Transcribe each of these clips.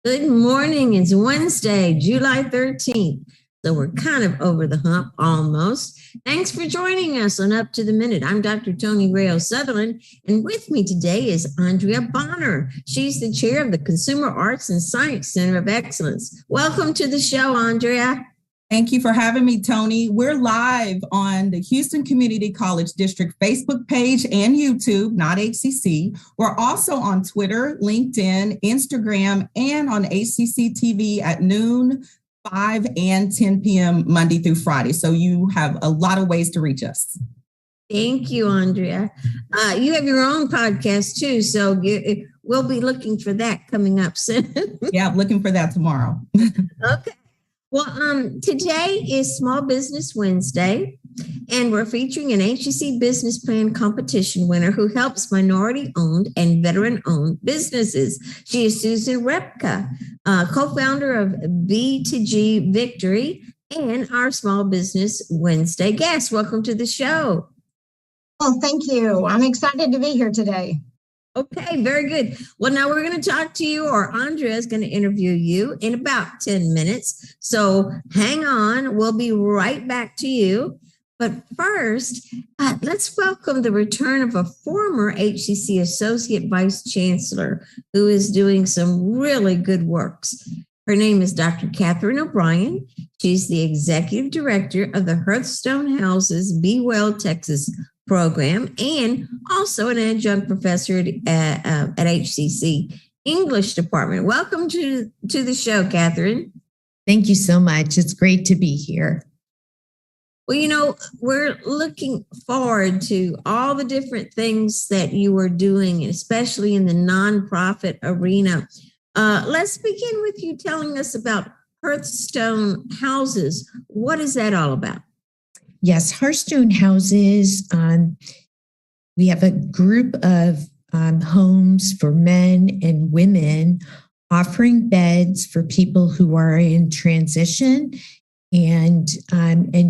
Good morning. It's Wednesday, July 13th. So we're kind of over the hump almost. Thanks for joining us on Up to the Minute. I'm Dr. Tony Rayo Sutherland, and with me today is Andrea Bonner. She's the chair of the Consumer Arts and Science Center of Excellence. Welcome to the show, Andrea. Thank you for having me, Tony. We're live on the Houston Community College District Facebook page and YouTube, not HCC. We're also on Twitter, LinkedIn, Instagram, and on HCCTV at noon, 5 and 10 p.m. Monday through Friday. So you have a lot of ways to reach us. Thank you, Andrea. You have your own podcast too, so we'll be looking for that coming up soon. Yeah, looking for that tomorrow. Okay. Well, today is Small Business Wednesday, and we're featuring an HCC Business Plan Competition winner who helps minority-owned and veteran-owned businesses. She is Susan Repka, co-founder of B2G Victory, and our Small Business Wednesday guest. Welcome to the show. Well, thank you. I'm excited to be here today. Okay, very good. Well, now we're going to talk to you, or Andrea is going to interview you in about 10 minutes. So hang on. We'll be right back to you. But first, let's welcome the return of a former HCC Associate Vice Chancellor who is doing some really good works. Her name is Dr. Catherine OBrien. She's the Executive Director of the Hearthstone Houses, Be Well, Texas program, and also an adjunct professor at HCC English Department. Welcome to the show, Catherine. Thank you so much. It's great to be here. Well, we're looking forward to all the different things that you are doing, especially in the nonprofit arena. Let's begin with you telling us about Hearthstone Houses. What is that all about? Yes, Hearthstone Houses, we have a group of homes for men and women offering beds for people who are in transition and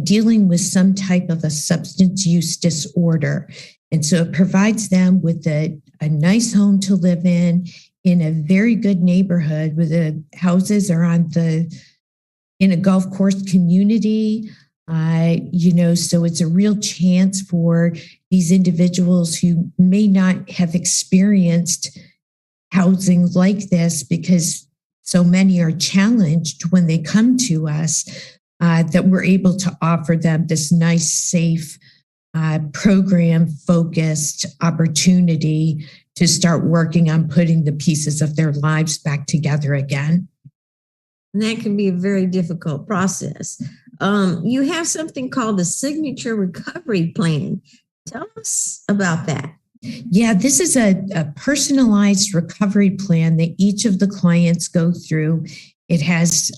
dealing with some type of a substance use disorder. And so it provides them with a nice home to live in a very good neighborhood where the houses are in a golf course community. So it's a real chance for these individuals who may not have experienced housing like this, because so many are challenged when they come to us, that we're able to offer them this nice, safe, program-focused opportunity to start working on putting the pieces of their lives back together again. And that can be a very difficult process. You have something called the Signature Recovery Plan. Tell us about that. Yeah, this is a personalized recovery plan that each of the clients go through. It has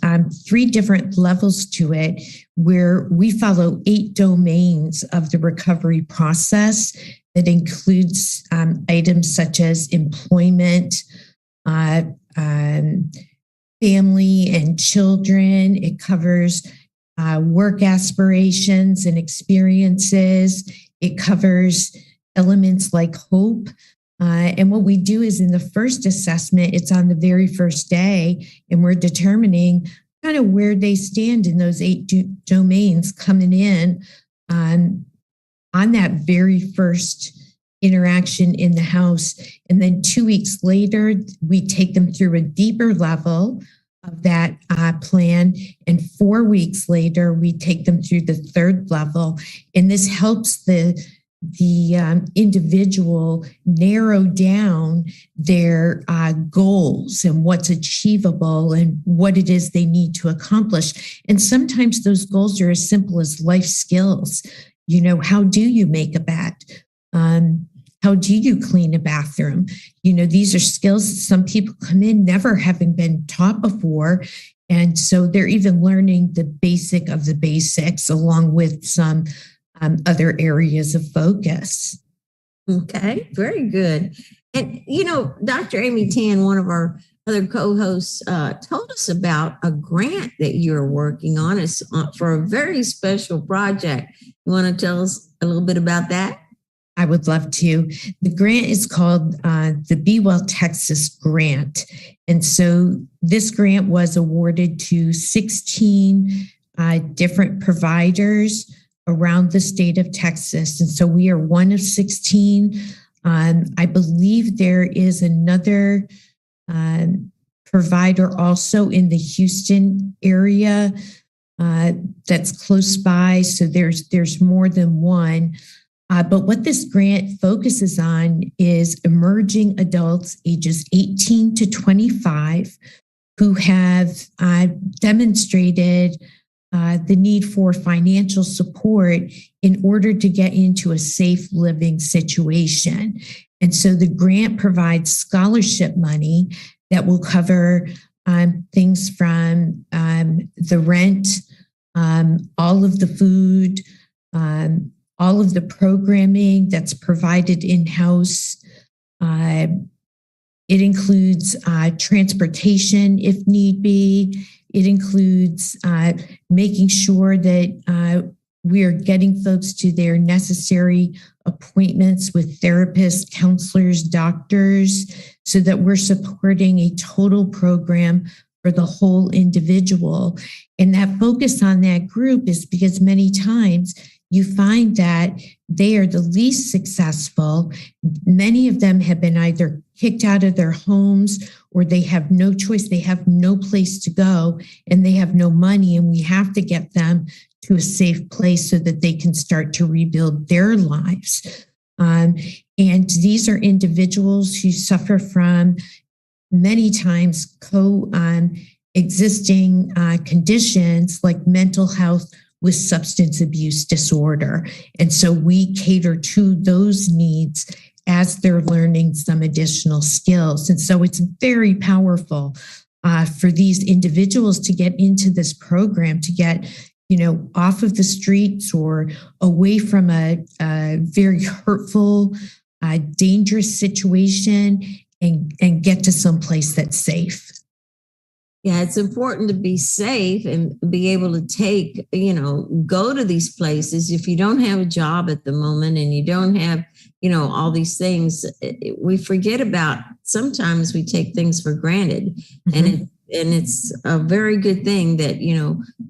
3 different levels to it, where we follow 8 domains of the recovery process that includes items such as employment, family and children. It covers work aspirations and experiences. It covers elements like hope. And what we do is, in the first assessment, it's on the very first day, and we're determining kind of where they stand in those 8 domains coming in on that very first interaction in the house. And then 2 weeks later, we take them through a deeper level of that plan. And 4 weeks later, we take them through the 3rd level. And this helps the individual narrow down their goals and what's achievable and what it is they need to accomplish. And sometimes those goals are as simple as life skills. How do you make a bed? How do you clean a bathroom? These are skills that some people come in never having been taught before. And so they're even learning the basic of the basics along with some other areas of focus. Okay, very good. And, Dr. Amy Tan, one of our other co-hosts, told us about a grant that you're working on. It's for a very special project. You want to tell us a little bit about that? I would love to. The grant is called the Be Well Texas Grant. And so this grant was awarded to 16 different providers around the state of Texas. And so we are one of 16. I believe there is another provider also in the Houston area that's close by. So there's more than one. But what this grant focuses on is emerging adults ages 18 to 25 who have demonstrated the need for financial support in order to get into a safe living situation. And so the grant provides scholarship money that will cover things from the rent, all of the food, all of the programming that's provided in-house. It includes transportation if need be. It includes making sure that we are getting folks to their necessary appointments with therapists, counselors, doctors, so that we're supporting a total program for the whole individual. And that focus on that group is because many times you find that they are the least successful. Many of them have been either kicked out of their homes or they have no choice. They have no place to go and they have no money. And we have to get them to a safe place so that they can start to rebuild their lives. And these are individuals who suffer from many times existing conditions like mental health with substance abuse disorder. And so we cater to those needs as they're learning some additional skills. And so it's very powerful for these individuals to get into this program, to get, off of the streets or away from a very hurtful, dangerous situation and get to some place that's safe. Yeah, it's important to be safe and be able to go to these places. If you don't have a job at the moment and you don't have, all these things, we forget about, sometimes we take things for granted. Mm-hmm. And it's a very good thing that,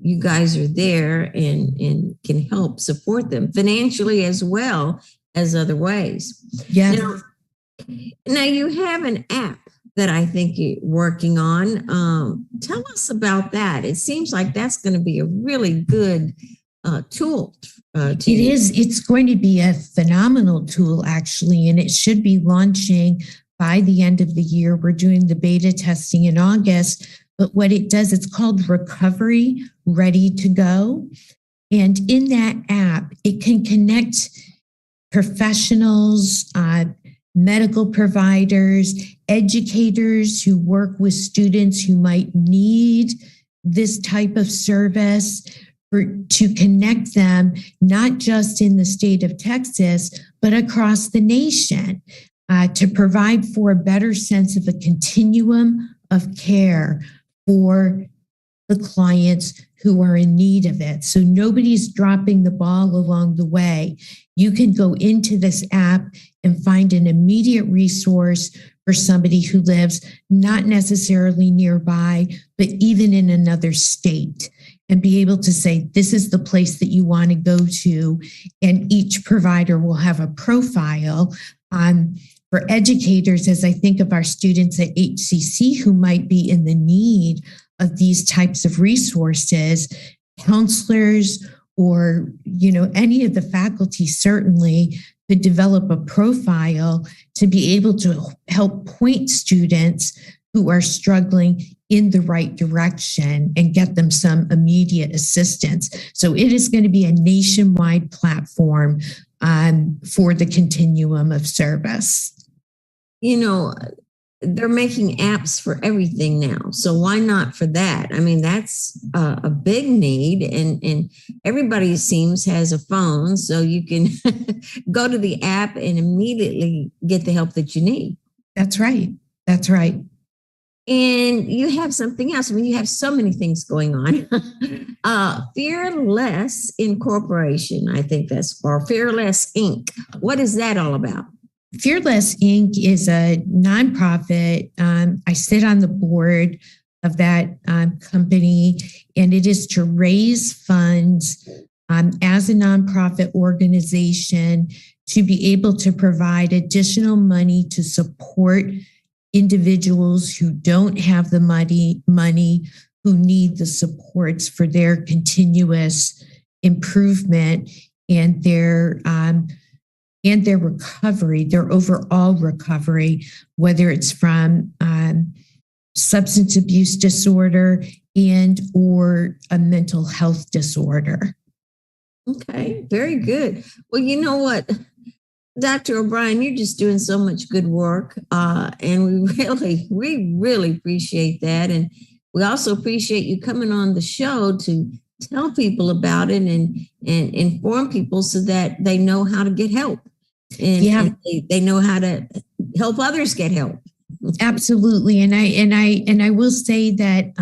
you guys are there and can help support them financially as well as other ways. Yeah. Now you have an app that I think you're working on. Tell us about that. It seems like that's going to be a really good tool. It is. It's going to be a phenomenal tool, actually, and it should be launching by the end of the year. We're doing the beta testing in August, but what it does, it's called Recovery Ready to Go. And in that app, it can connect professionals, medical providers, educators who work with students who might need this type of service, to connect them, not just in the state of Texas, but across the nation, to provide for a better sense of a continuum of care for the clients who are in need of it. So nobody's dropping the ball along the way. You can go into this app and find an immediate resource for somebody who lives not necessarily nearby, but even in another state, and be able to say, this is the place that you want to go to. And each provider will have a profile. For educators, as I think of our students at HCC who might be in the need of these types of resources, counselors or, any of the faculty certainly could develop a profile to be able to help point students who are struggling in the right direction and get them some immediate assistance. So it is going to be a nationwide platform for the continuum of service. They're making apps for everything now. So why not for that? I mean, that's a big need, and everybody seems has a phone, so you can go to the app and immediately get the help that you need. That's right. That's right. And you have something else. I mean, you have so many things going on. Fearless Incorporation, I think that's, or Fearless Inc. What is that all about? Fearless Inc. is a nonprofit. I sit on the board of that company, and it is to raise funds as a nonprofit organization to be able to provide additional money to support individuals who don't have the money who need the supports for their continuous improvement and their recovery, their overall recovery, whether it's from substance abuse disorder and or a mental health disorder. Okay, very good. Well, you know what, Dr. O'Brien, you're just doing so much good work, and we really appreciate that. And we also appreciate you coming on the show to tell people about it and inform people so that they know how to get help and they know how to help others get help. Absolutely. And I will say that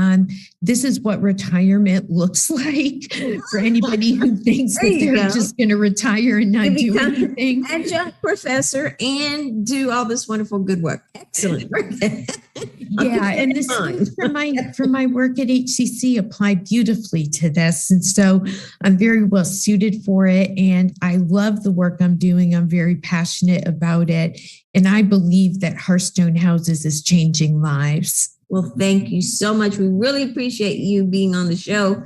this is what retirement looks like for anybody who thinks that they're just going to retire and not do anything. Adjunct professor and do all this wonderful good work. Excellent. Yeah. And the skills from my work at HCC apply beautifully to this. And so I'm very well suited for it. And I love the work I'm doing. I'm very passionate about it. And I believe that Hearthstone Houses is changing lives. Well, thank you so much. We really appreciate you being on the show.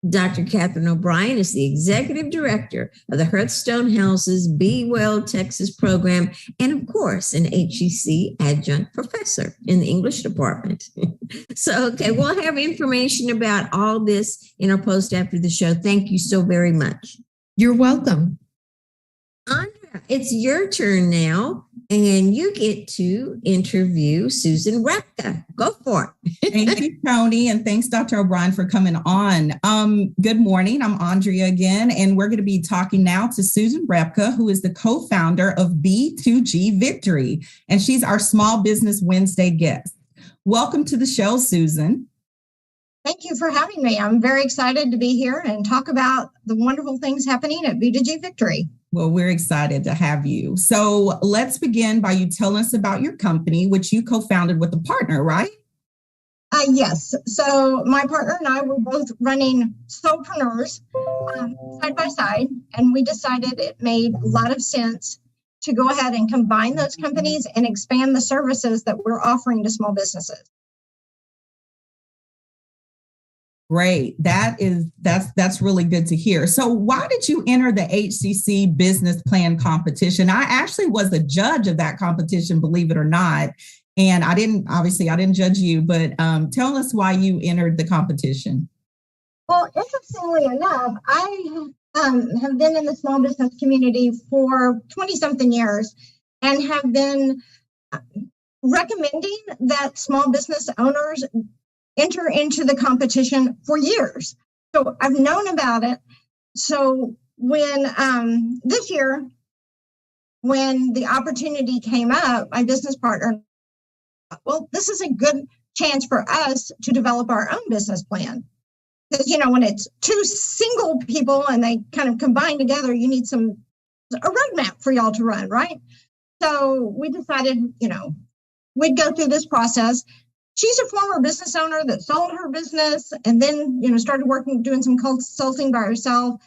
Dr. Catherine O'Brien is the Executive Director of the Hearthstone Houses Be Well Texas program, and of course, an HCC adjunct professor in the English department. So, okay, we'll have information about all this in our post after the show. Thank you so very much. You're welcome. Andrea, it's your turn now, and you get to interview Susan Repka. Go for it. Thank you, Tony, and thanks, Dr. O'Brien, for coming on. Good morning. I'm Andrea again, and we're going to be talking now to Susan Repka, who is the co-founder of B2G Victory, and she's our Small Business Wednesday guest. Welcome to the show, Susan. Thank you for having me. I'm very excited to be here and talk about the wonderful things happening at B2G Victory. Well, we're excited to have you. So let's begin by you telling us about your company, which you co-founded with a partner, right? Yes. So my partner and I were both running solopreneurs side by side, and we decided it made a lot of sense to go ahead and combine those companies and expand the services that we're offering to small businesses. Great. That's really good to hear. So why did you enter the HCC Business Plan Competition? I actually was a judge of that competition, believe it or not. And I didn't judge you, but tell us why you entered the competition. Well, interestingly enough, I have been in the small business community for 20-something years and have been recommending that small business owners enter into the competition for years. So I've known about it. So when this year, when the opportunity came up, my business partner, well, this is a good chance for us to develop our own business plan. Because, when it's two single people and they kind of combine together, you need a roadmap for y'all to run, right? So we decided, we'd go through this process. She's a former business owner that sold her business and then, started doing some consulting by herself.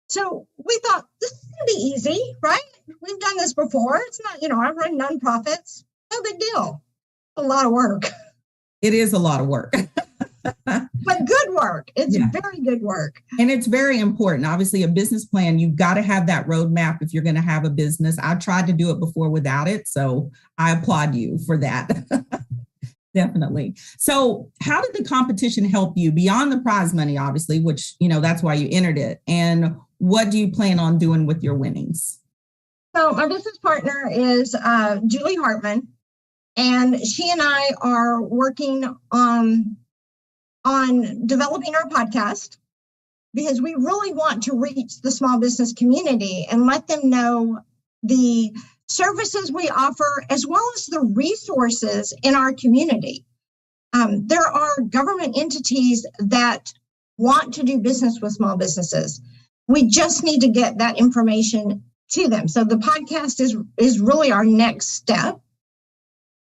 So we thought this is going to be easy, right? We've done this before. It's not, I've run nonprofits. No big deal. A lot of work. It is a lot of work. But good work. It's very good work. And it's very important. Obviously, a business plan, you've got to have that roadmap if you're going to have a business. I tried to do it before without it. So I applaud you for that. Definitely. So how did the competition help you beyond the prize money, obviously, which, that's why you entered it? And what do you plan on doing with your winnings? So my business partner is Julie Hartman, and she and I are working on developing our podcast because we really want to reach the small business community and let them know the services we offer, as well as the resources in our community. There are government entities that want to do business with small businesses. We just need to get that information to them. So the podcast is really our next step.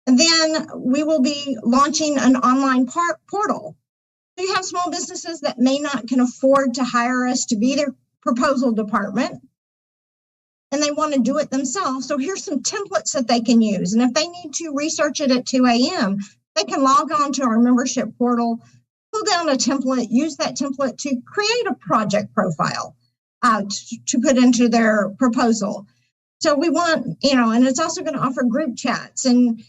And then we will be launching an online portal. So you have small businesses that may not can afford to hire us to be their proposal department, and they want to do it themselves. So here's some templates that they can use. And if they need to research it at 2 a.m., they can log on to our membership portal, pull down a template, use that template to create a project profile to put into their proposal. So we want, and it's also going to offer group chats and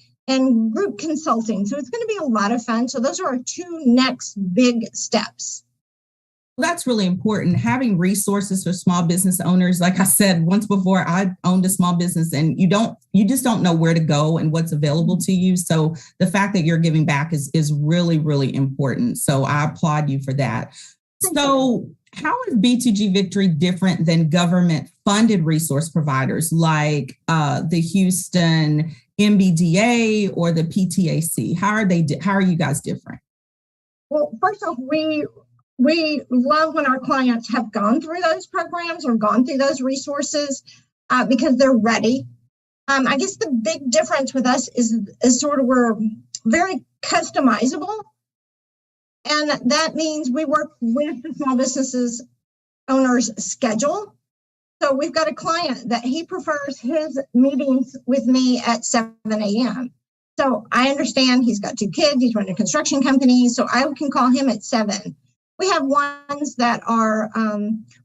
group consulting. So it's going to be a lot of fun. So those are our two next big steps. Well, that's really important. Having resources for small business owners. Like I said once before, I owned a small business, and you just don't know where to go and what's available to you. So the fact that you're giving back is really, really important. So I applaud you for that. So how is B2G Victory different than government funded resource providers like the Houston MBDA or the PTAC? How are you guys different? Well, first off, we love when our clients have gone through those programs or gone through those resources because they're ready. I guess the big difference with us is sort of we're very customizable. And that means we work with the small businesses owner's schedule. So we've got a client that he prefers his meetings with me at 7 a.m. So I understand he's got 2 kids, he's running a construction company, so I can call him at 7. We have ones that are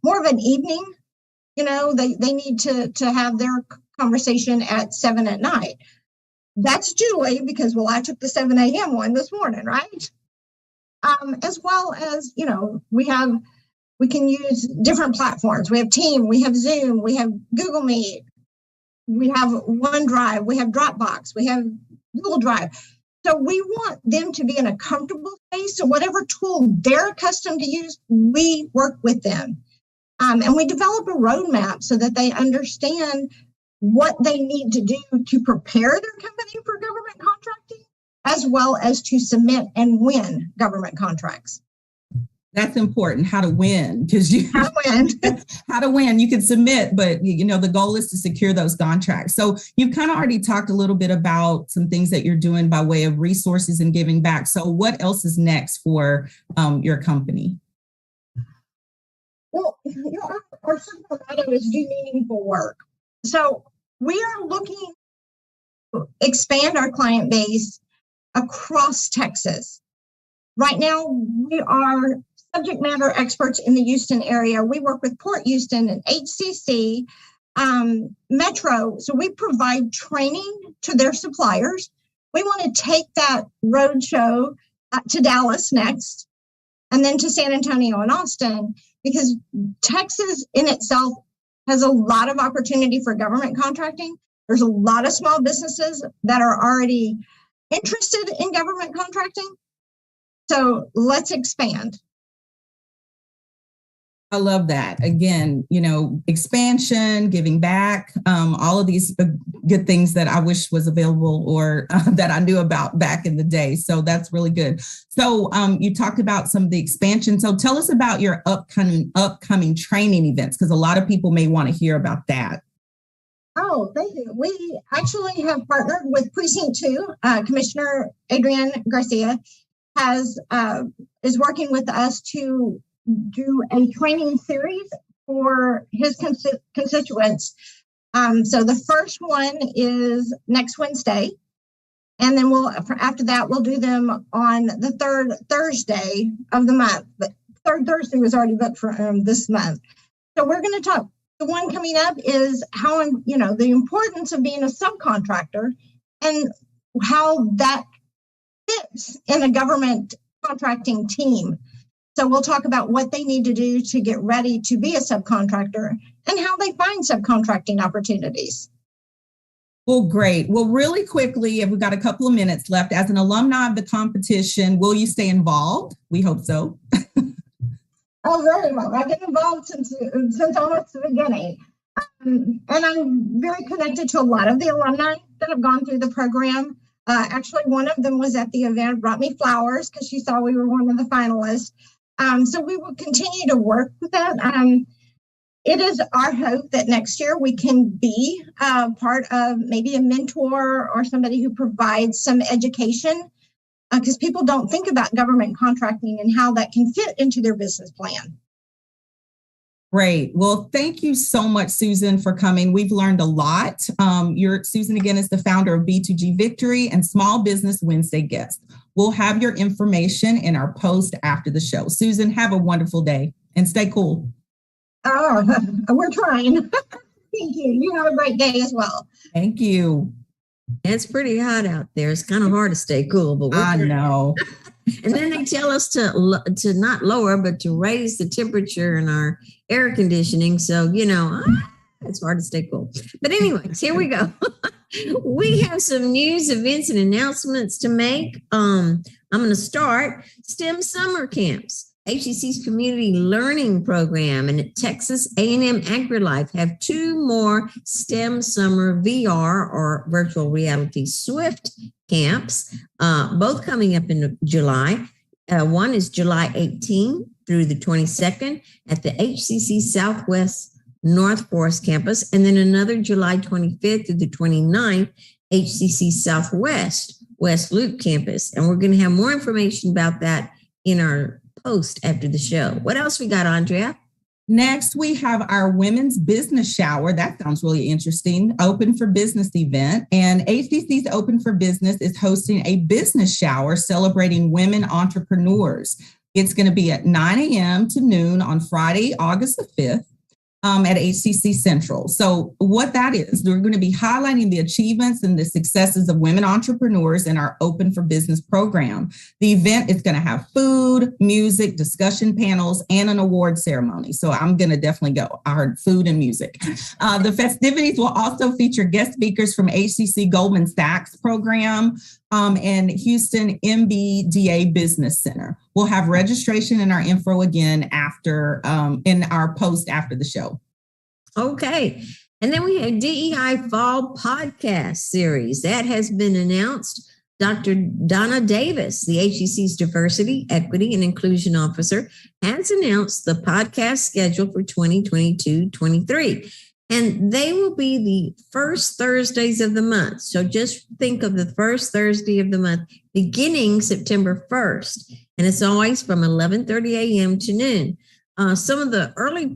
more of an evening, they need to have their conversation at 7 at night. That's Julie, because, I took the 7 a.m. one this morning, right? As well as, we can use different platforms. We have Team, we have Zoom, we have Google Meet, we have OneDrive, we have Dropbox, we have Google Drive. So we want them to be in a comfortable space. So whatever tool they're accustomed to use, we work with them. And we develop a roadmap so that they understand what they need to do to prepare their company for government contracting, as well as to submit and win government contracts. That's important, how to win, because how to win. You can submit, but the goal is to secure those contracts. So you've kind of already talked a little bit about some things that you're doing by way of resources and giving back. So what else is next for your company? Well, our simple motto is do meaningful work. So we are looking to expand our client base across Texas. Right now, we are subject matter experts in the Houston area. We work with Port Houston and HCC, Metro. So we provide training to their suppliers. We want to take that roadshow to Dallas next, and then to San Antonio and Austin, because Texas in itself has a lot of opportunity for government contracting. There's a lot of small businesses that are already interested in government contracting. So let's expand. I love that. Again, expansion, giving back, all of these good things that I wish was available or that I knew about back in the day. So that's really good. So you talked about some of the expansion. So tell us about your upcoming training events, because a lot of people may want to hear about that. Oh, thank you. We actually have partnered with Precinct 2. Commissioner Adrian Garcia is working with us to do a training series for his constituents. So the first one is next Wednesday, and then after that we'll do them on the 3rd Thursday of the month. But 3rd Thursday was already booked for this month. So we're going to talk. The one coming up is how the importance of being a subcontractor and how that fits in a government contracting team. So we'll talk about what they need to do to get ready to be a subcontractor and how they find subcontracting opportunities. Well, great. Well, really quickly, if we've got a couple of minutes left, as an alumni of the competition, will you stay involved? We hope so. Oh, very well. I've been involved since almost the beginning. And I'm very connected to a lot of the alumni that have gone through the program. Actually, one of them was at the event, brought me flowers because she saw we were one of the finalists. So we will continue to work with that. It is our hope that next year we can be part of maybe a mentor or somebody who provides some education, because people don't think about government contracting and how that can fit into their business plan. Great. Well, thank you so much, Susan, for coming. We've learned a lot. Susan, again, is the founder of B2G Victory and Small Business Wednesday guest. We'll have your information in our post after the show. Susan, have a wonderful day and stay cool. Oh, we're trying. Thank you. You have a great day as well. Thank you. It's pretty hot out there. It's kind of hard to stay cool, but I know. And then they tell us to not lower, but to raise the temperature in our air conditioning. So, it's hard to stay cool. But anyways, here we go. We have some news, events, and announcements to make. I'm going to start STEM summer camps. HCC's community learning program and Texas A&M AgriLife have 2 more STEM summer VR or virtual reality SWIFT camps, both coming up in July. One is July 18 through the 22nd at the HCC Southwest North Forest campus, and then another July 25th through the 29th, HCC Southwest West Loop campus. And we're going to have more information about that in our post after the show. What else we got, Andrea? Next, we have our women's business shower. That sounds really interesting. Open for Business event. And HCC's Open for Business is hosting a business shower celebrating women entrepreneurs. It's going to be at 9 a.m. to noon on Friday, August the 5th. At HCC Central. So what that is, we're going to be highlighting the achievements and the successes of women entrepreneurs in our Open for Business program. The event is going to have food, music, discussion panels, and an award ceremony. So I'm going to definitely go. I heard food and music. The festivities will also feature guest speakers from HCC Goldman Sachs program and Houston MBDA Business Center. We'll have registration and our info again after in our post after the show. Okay. And then we have DEI Fall Podcast Series. That has been announced. Dr. Donna Davis, the HCC's Diversity, Equity, and Inclusion Officer, has announced the podcast schedule for 2022-23. And they will be the first Thursdays of the month. So just think of the first Thursday of the month, beginning September 1st. And it's always from 11:30 a.m. to noon. Some of the early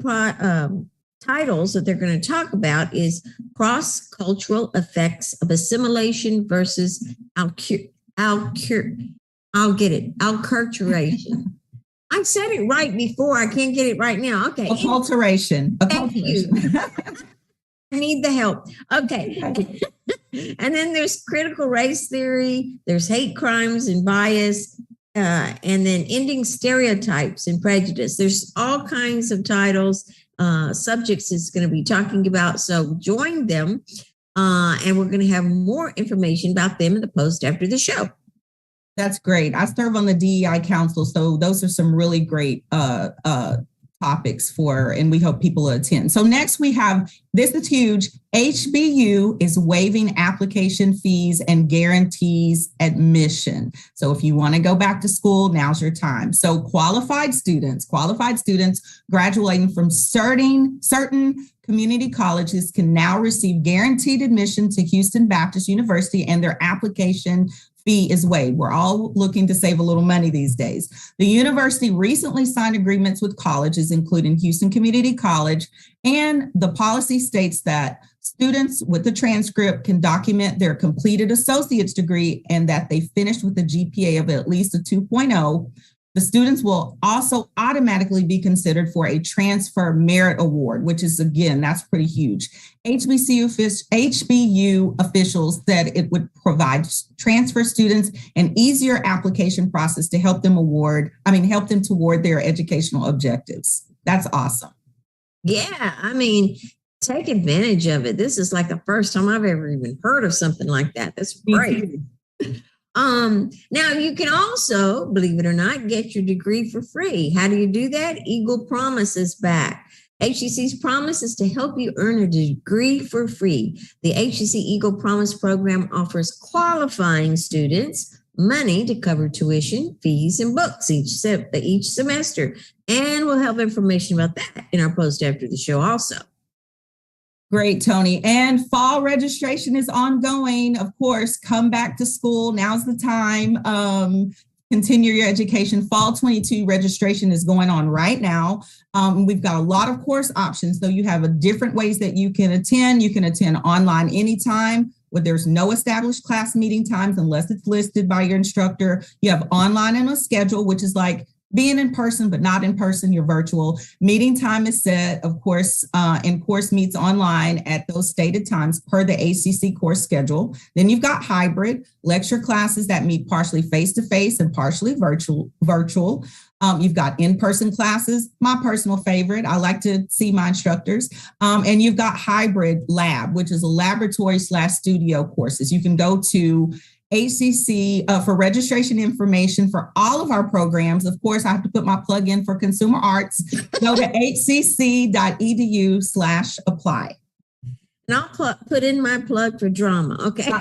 titles that they're going to talk about is cross-cultural effects of assimilation versus acculturation. I said it right before. I can't get it right now. Okay. Acculturation. Thank you. I need the help. Okay. And then there's critical race theory. There's hate crimes and bias. And then ending stereotypes and prejudice. There's all kinds of titles, subjects it's going to be talking about. So join them. And we're going to have more information about them in the post after the show. That's great. I serve on the DEI Council, so those are some really great topics and we hope people will attend. So next we have, this is huge, HBU is waiving application fees and guarantees admission. So if you want to go back to school, now's your time. So qualified students graduating from certain community colleges can now receive guaranteed admission to Houston Baptist University, and their application fee is waived. We're all looking to save a little money these days. The university recently signed agreements with colleges, including Houston Community College, and the policy states that students with the transcript can document their completed associate's degree and that they finished with a GPA of at least a 2.0. The students will also automatically be considered for a transfer merit award, which is, again, that's pretty huge. HBCU officials said it would provide transfer students an easier application process to help them toward their educational objectives. That's awesome. Yeah, take advantage of it. This is like the first time I've ever even heard of something like that. That's great. Now you can also, believe it or not, get your degree for free. How do you do that? Eagle Promise is back. HCC's promise is to help you earn a degree for free. The HCC Eagle Promise program offers qualifying students money to cover tuition, fees, and books each semester. And we'll have information about that in our post after the show also. Great, Tony. And fall registration is ongoing. Of course, come back to school. Now's the time. Continue your education. Fall 22 registration is going on right now. We've got a lot of course options, though you have different ways that you can attend. You can attend online anytime, where there's no established class meeting times unless it's listed by your instructor. You have online and a schedule, which is like being in person, but not in person, you're virtual. Meeting time is set, of course, and course meets online at those stated times per the ACC course schedule. Then you've got hybrid lecture classes that meet partially face-to-face and partially virtual. You've got in-person classes, my personal favorite. I like to see my instructors. And you've got hybrid lab, which is a laboratory/studio courses. You can go to HCC for registration information for all of our programs. Of course, I have to put my plug in for consumer arts. Go to hcc.edu/apply. And I'll put in my plug for drama. Okay.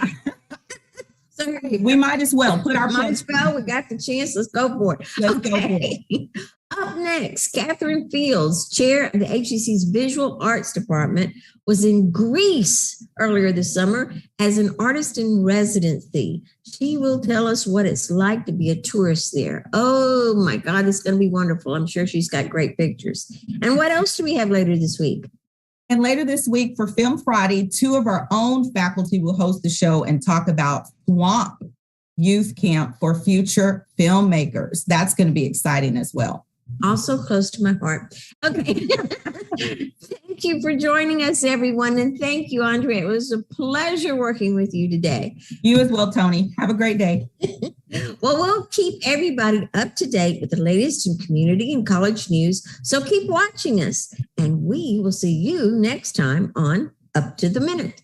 Sorry, we might as well put our might as well. We got the chance. Let's go for it. Let's go for it. Up next, Catherine Fields, chair of the HCC's Visual Arts Department, was in Greece earlier this summer as an artist in residency. She will tell us what it's like to be a tourist there. Oh my God, it's going to be wonderful. I'm sure she's got great pictures. And what else do we have later this week? And later this week for Film Friday, 2 of our own faculty will host the show and talk about Swamp Youth Camp for future filmmakers. That's going to be exciting as well. Also close to my heart. Okay. Thank you for joining us, everyone. And thank you, Andrea. It was a pleasure working with you today. You as well, Tony. Have a great day. Well, we'll keep everybody up to date with the latest in community and college news. So keep watching us, and we will see you next time on Up to the Minute.